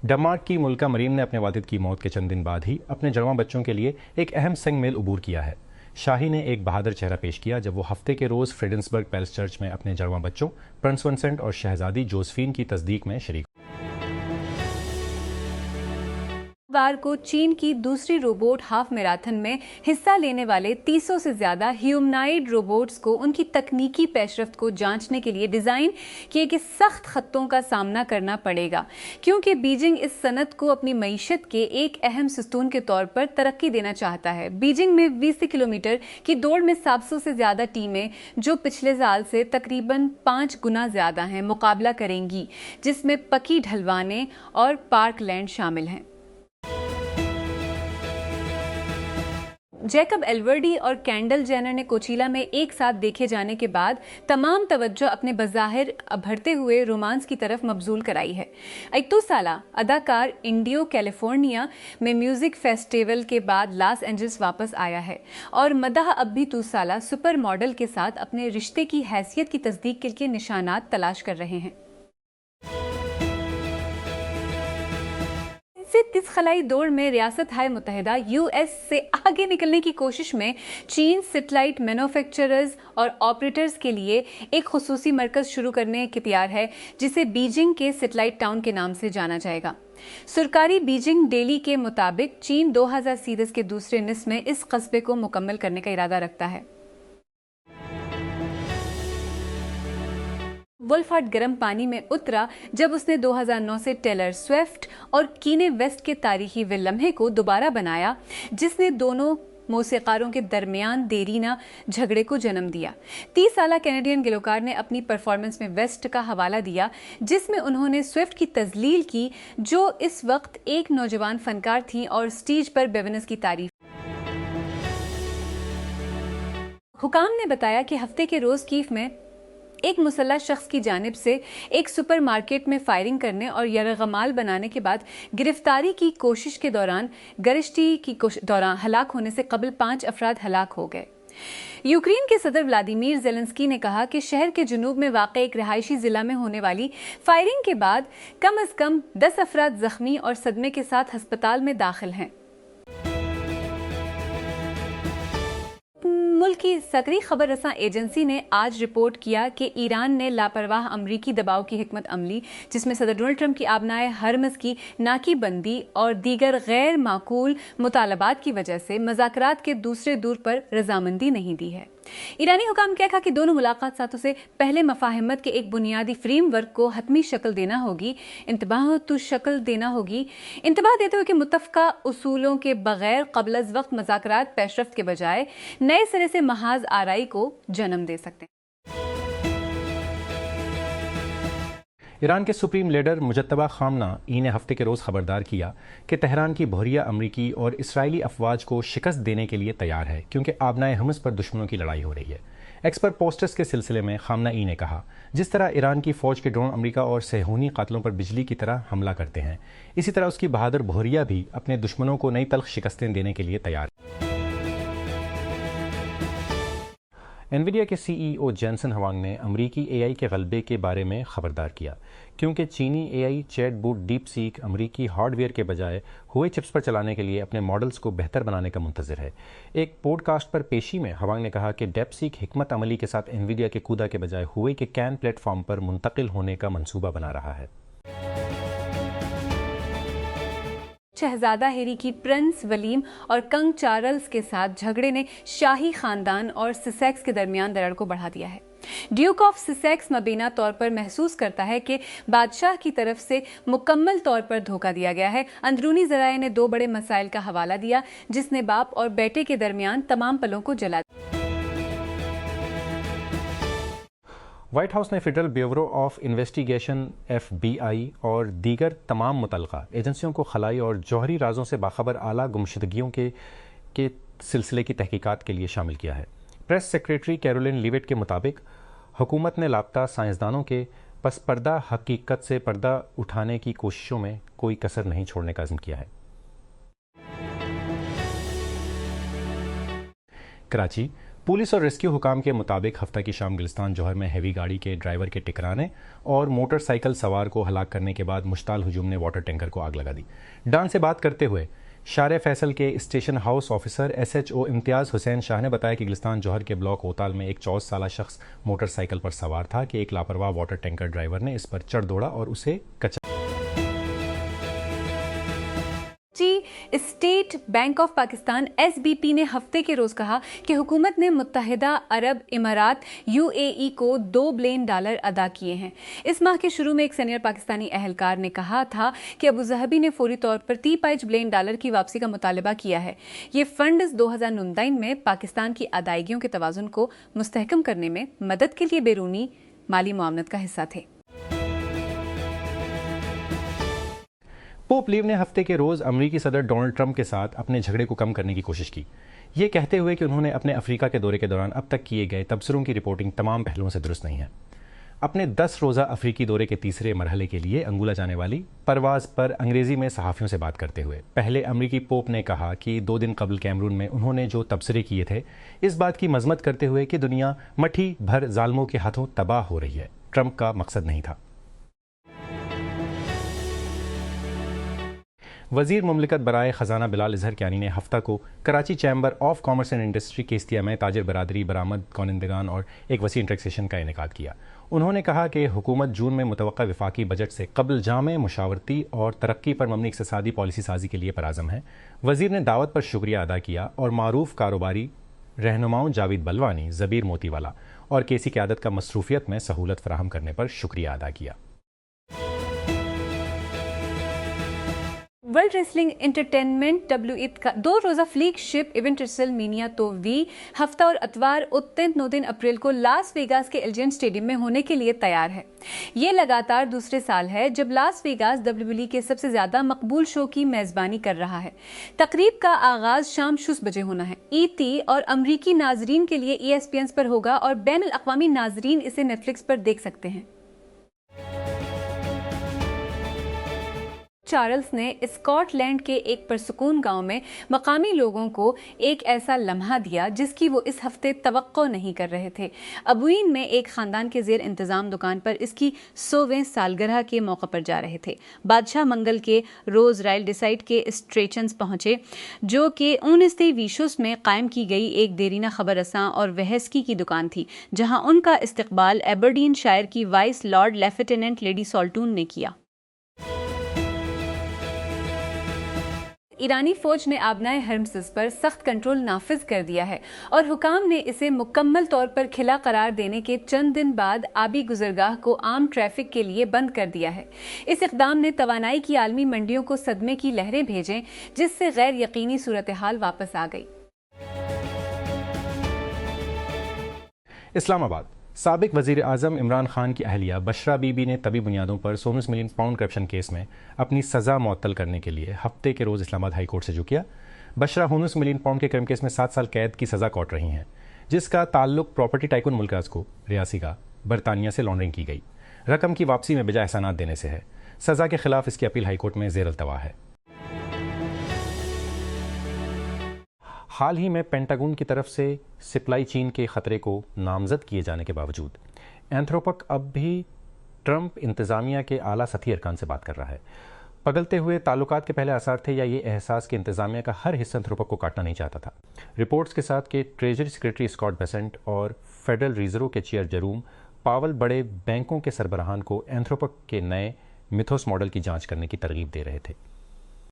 Denmark की मुल्का मरीम ने अपने वालिद की मौत के चंद दिन बाद ही अपने जुड़वां बच्चों के लिए एक अहम संग मेल अबूर किया है। शाही ने एक बहादुर चेहरा पेश किया जब वो हफ्ते के रोज़ फ्रेडेंसबर्ग पैलेस चर्च में अपने जुड़वां बच्चों प्रिंस विंसेंट और शहजादी जोसेफीन की तस्दीक में शरीक। बार को चीन की दूसरी रोबोट हाफ मैराथन में हिस्सा लेने वाले 300 से ज्यादा ह्यूमनाइड रोबोट्स को उनकी तकनीकी पेशरफ्त को जांचने के लिए डिजाइन किए गए सख्त खत्तों का सामना करना पड़ेगा, क्योंकि बीजिंग इस सनत को अपनी मईशत के एक अहम सतून के तौर पर तरक्की देना चाहता है। बीजिंग में 20 किलोमीटर की दौड़ में 700 से ज्यादा टीमें, जो पिछले साल से तकरीबन 5 गुना ज्यादा हैं, मुकाबला करेंगी, जिसमें पकी ढलवाने और पार्कलैंड शामिल हैं। जैकब एल्वर्डी और कैंडल जेनर ने कोचीला में एक साथ देखे जाने के बाद तमाम तवज्जो अपने बज़ाहिर बढ़ते हुए रोमांस की तरफ मबजूल कराई है। इक्तुसाला अदाकार इंडियो कैलिफोर्निया में म्यूजिक फेस्टिवल के बाद लॉस एंजल्स वापस आया है और मदाह अब भी तुसाला सुपर मॉडल के साथ अपने रिश्ते की हैसियत की तस्दीक के लिए निशानात तलाश कर रहे हैं। इस खलाई दौड़ में रियासत हाय मुत्तहिदा यूएस से आगे निकलने की कोशिश में चीन सैटेलाइट मैन्युफैक्चरर्स और ऑपरेटर्स के लिए एक खुसूसी मरकज शुरू करने के तैयार है, जिसे बीजिंग के सैटेलाइट टाउन के नाम से जाना जाएगा। सरकारी बीजिंग डेली के मुताबिक चीन 2000 सीरीज के दूसरे निस्फ में इस कस्बे को मुकम्मल करने का इरादा रखता है। वुल्फहार्ट गर्म पानी में उतरा जब उसने 2009 से टेलर स्विफ्ट और कीने वेस्ट के तारीखी वे लम्हे को दोबारा बनाया, जिसने दोनों मौसीकारों के दरमियान देरीना झगड़े को जन्म दिया। 30 साला कैनेडियन गिलोकार ने अपनी परफॉर्मेंस में वेस्ट का हवाला दिया, जिसमें उन्होंने स्विफ्ट की तजलील की, जो इस वक्त एक नौजवान फनकार थी और स्टेज पर बेवनेस की तारीफ। हुकाम ने बताया कि हफ्ते के रोज कीफ में एक मुसल्लह शख्स की जानिब से एक सुपरमार्केट में फायरिंग करने और यरगमाल बनाने के बाद गिरफ्तारी की कोशिश के दौरान गश्ती की दौरान हलाक होने से कबल 5 अफराद हलाक हो गए। यूक्रेन के सदर व्लादिमीर ज़ेलेंस्की ने कहा कि शहर के जुनूब में वाक़ एक रिहायशी जिला में होने वाली फायरिंग के बाद कम अज़ कम 10 अफराद जख्मी और सदमे के साथ अस्पताल में दाखिल हैं। मुल्क की सकरी खबर रसां एजेंसी ने आज रिपोर्ट किया कि ईरान ने लापरवाह अमरीकी दबाव की हिकमत अमली, जिसमें सदर डोनाल्ड ट्रंप की आबनाए हरमज की नाकीबंदी और दीगर गैर माकूल मुतालबात की वजह से मुज़ाकरात के दूसरे दूर पर रजामंदी नहीं दी है। ईरानी हुकाम क्या कहा कि दोनों मुलाकात साथों से पहले मफाहिमत के एक बुनियादी फ्रेमवर्क को हतमी शक्ल देना होगी, इंतबाह देते हुए कि मुत्तफ़क़ा उसूलों के बगैर क़ब्ल अज़ वक्त मुज़ाकरात पेशरफ्त के बजाय नए सिरे से महाज आराई को जन्म दे सकते हैं। ईरान के सुप्रीम लीडर मुजत्तबा खामनेई ने हफ्ते के रोज़ खबरदार किया कि तेहरान की बहरिया अमरीकी और इसराइली अफवाज को शिकस्त देने के लिए तैयार है, क्योंकि आबनाए हमस पर दुश्मनों की लड़ाई हो रही है। एक्सपर्ट पोस्टर्स के सिलसिले में खामनेई ने कहा, जिस तरह ईरान की फ़ौज के ड्रोन अमरीका और सेहूनी कातलों पर बिजली की तरह हमला करते हैं, इसी तरह उसकी बहादुर बहरिया भी अपने दुश्मनों को नई तल्ख शिकस्तें देने के लिए तैयार है। एनवीडिया के सीईओ जेनसन हुआंग ने अमरीकी एआई के गलबे के बारे में खबरदार किया, क्योंकि चीनी एआई चैटबॉट डीप सीक अमरीकी हार्डवेयर के बजाय हुए चिप्स पर चलाने के लिए अपने मॉडल्स को बेहतर बनाने का मुंतज़िर है। एक पॉडकास्ट पर पेशी में हुआंग ने कहा कि डेप सीक हिकमत अमली के साथ एनवीडिया के कूदा के बजाय हुए के कैन प्लेटफॉर्म पर मुंतकिल होने का मंसूबा बना रहा है। शहजादा हैरी की प्रिंस विलियम और कंग चार्ल्स के साथ झगड़े ने शाही खानदान और ससेक्स के दरमियान दरार को बढ़ा दिया है। ड्यूक ऑफ ससेक्स मबीना तौर पर महसूस करता है कि बादशाह की तरफ से मुकम्मल तौर पर धोखा दिया गया है। अंदरूनी ज़राए ने 2 बड़े मसाइल का हवाला दिया, जिसने बाप और बेटे के दरमियान तमाम पलों को जला दिया। व्हाइट हाउस ने federal bureau of investigation FBI और दीगर तमाम मुतल्लिका एजेंसियों को खलाई और जौहरी राजों से बाखबर आला गुमशुदगियों के सिलसिले की तहकीकात के लिए शामिल किया है। प्रेस सेक्रेटरी कैरोलिन लीवेट के मुताबिक हुकूमत ने लापता साइंसदानों के पस पर्दा हकीकत से पर्दा उठाने की कोशिशों में कोई कसर नहीं छोड़ने का अज़्म किया है। कराची पुलिस और रेस्क्यू हुकाम के मुताबिक हफ्ता की शाम गुलिस्तान जौहर में हैवी गाड़ी के ड्राइवर के टकराने और मोटरसाइकिल सवार को हलाक करने के बाद मुश्ताल हुजूम ने वाटर टैंकर को आग लगा दी। डान से बात करते हुए शारे फैसल के स्टेशन हाउस ऑफिसर SHO इम्तियाज़ हुसैन शाह ने बताया कि गुलिस्तान जौहर के ब्लॉक ओताल में एक 24 साला शख्स मोटरसाइकिल पर सवार था कि एक लापरवाह वाटर टैंकर ड्राइवर ने इस पर चढ़ दौड़ा और उसे कचरा। State bank of Pakistan SBP ने हफ्ते के रोज कहा कि हुकूमत ने मुत्तहिदा अरब इमारात UAE को $2 बिलियन अदा किए हैं। इस माह के शुरू में एक सीनियर पाकिस्तानी अहलकार ने कहा था कि अबू ज़हबी ने फौरी तौर पर $35 बिलियन की वापसी का मुतालबा किया है। ये फंड्स 2019 में पाकिस्तान की अदायगियों के तवाज़ुन को मुस्तहकम करने में मदद के लिए बैरूनी माली मुआवनत का हिस्सा थे। पोप लीव ने हफ्ते के रोज़ अमरीकी सदर डोनाल्ड ट्रंप के साथ अपने झगड़े को कम करने की कोशिश की, ये कहते हुए कि उन्होंने अपने अफ्रीका के दौरे के दौरान अब तक किए गए तबसरों की रिपोर्टिंग तमाम पहलुओं से दुरुस्त नहीं है। अपने 10 रोज़ा अफ्रीकी दौरे के तीसरे मरहले के लिए अंगोला जाने वाली परवाज़ पर अंग्रेज़ी में सहाफ़ियों से बात करते हुए पहले अमरीकी पोप ने कहा कि 2 दिन कबल कैमरून में उन्होंने जो तबसरे किए थे, इस बात की मजम्मत करते हुए कि दुनिया मट्ठी भर जालमों के हाथों तबाह हो रही है, ट्रंप का मकसद नहीं था। वज़ीर मुमलिकत बराए ख़जाना बिलाल इजहर कियानी ने हफ्ता को Karachi chamber of commerce and industry के इस्तिया में ताजिर बरादरी, बरामद कौनिंदगान और एक वसी इंटरेक्सेशन का इनेकाद किया। उन्होंने कहा कि हुकूमत जून में मुतवक्का विफाकी बजट से कबल जामे मुशावरती और तरक्की पर मबनी इक़्तिसादी पॉलिसी साजी के लिए पराज़म है। वज़ीर ने दावत पर शुक्रिया अदा किया और मारूफ कारोबारी रहनुमाओं जावेद बलवानी, ज़बीर मोतीवाला और केसी क़यादत का मसरूफियत में सहूलत फराहम करने पर शुक्रिया अदा किया। वर्ल्ड रेसलिंग एंटरटेनमेंट WIT का 2 रोज़ा फ्लैगशिप इवेंट रेसलमेनिया तो वी हफ्ता और अतवार 9 अप्रैल को लास वेगास के एलिजेंट स्टेडियम में होने के लिए तैयार है। ये लगातार दूसरे साल है जब लास वेगास WWE के सबसे ज्यादा मकबूल शो की मेजबानी कर रहा है। तकरीब का आगाज शाम 6 बजे होना है। ET और अमरीकी नाजरीन के लिए ESPN पर होगा और बैन अल-अक़वामी नाजरीन इसे नेटफ्लिक्स पर देख सकते हैं। चार्ल्स ने स्कॉटलैंड के एक परसुकून गांव में मकामी लोगों को एक ऐसा लम्हा दिया जिसकी वो इस हफ्ते तवक्को नहीं कर रहे थे। अबुइन में एक खानदान के जेर इंतजाम दुकान पर इसकी 100वें सालगिरह के मौके पर जा रहे थे। बादशाह मंगल के रोज राइल डिसाइड के स्ट्रेचन्स पहुंचे, जो कि 19वीं वीशुस में कायम की गई एक देरीना खबर रसां और वहस्की की दुकान थी, जहां उनका इस्तकबाल एबरडीन शायर की वाइस लॉर्ड लेफ्टिनेंट लेडी सॉल्टून ने किया। ईरानी फौज ने आबनाए हर्मसिस पर सख्त कंट्रोल नाफिज कर दिया है और हुकाम ने इसे मुकम्मल तौर पर खिला करार देने के चंद दिन बाद आबी गुजरगाह को आम ट्रैफिक के लिए बंद कर दिया है। इस इक़दाम ने तवानाई की आलमी मंडियों को सदमे की लहरें भेजें, जिससे गैर यकीनी सूरत हाल वापस आ गई। इस्लामाबाद साबिक वज़ीर आज़म इमरान खान की अहलिया बशरा बीबी ने तबी बुनियादों पर 19 मिलियन पाउंड करप्शन केस में अपनी सज़ा मुअत्तल करने के लिए हफ्ते के रोज़ इस्लामाबाद हाई कोर्ट से रुजू किया। बशरा 19 मिलियन पाउंड के क्राइम केस में 7 साल कैद की सज़ा काट रही हैं, जिसका ताल्लुक प्रॉपर्टी टाइकून मुल्काज को रियासी का बरतानिया से लॉन्ड्रिंग की गई रकम की वापसी में बेजा एहसानात देने से है। सज़ा के खिलाफ इसकी अपील हाई कोर्ट में ज़ेर अल्तवा है। हाल ही में पेंटागन की तरफ से सप्लाई चेन के ख़तरे को नामज़द किए जाने के बावजूद एंथ्रोपिक अब भी ट्रंप इंतज़ामिया के आला सतही अरकान से बात कर रहा है। पगलते हुए ताल्लुकात के पहले आसार थे या ये एहसास कि इंतज़ामिया का हर हिस्सा एंथ्रोपिक को काटना नहीं चाहता था। रिपोर्ट्स के साथ कि ट्रेजरी सेक्रेटरी स्कॉट बेसेंट और फेडरल रिजर्व के चेयर जेरोम पावल बड़े बैंकों के सरबराहान को एंथ्रोपिक के नए मिथोस मॉडल की जाँच करने की तरगीब दे रहे थे।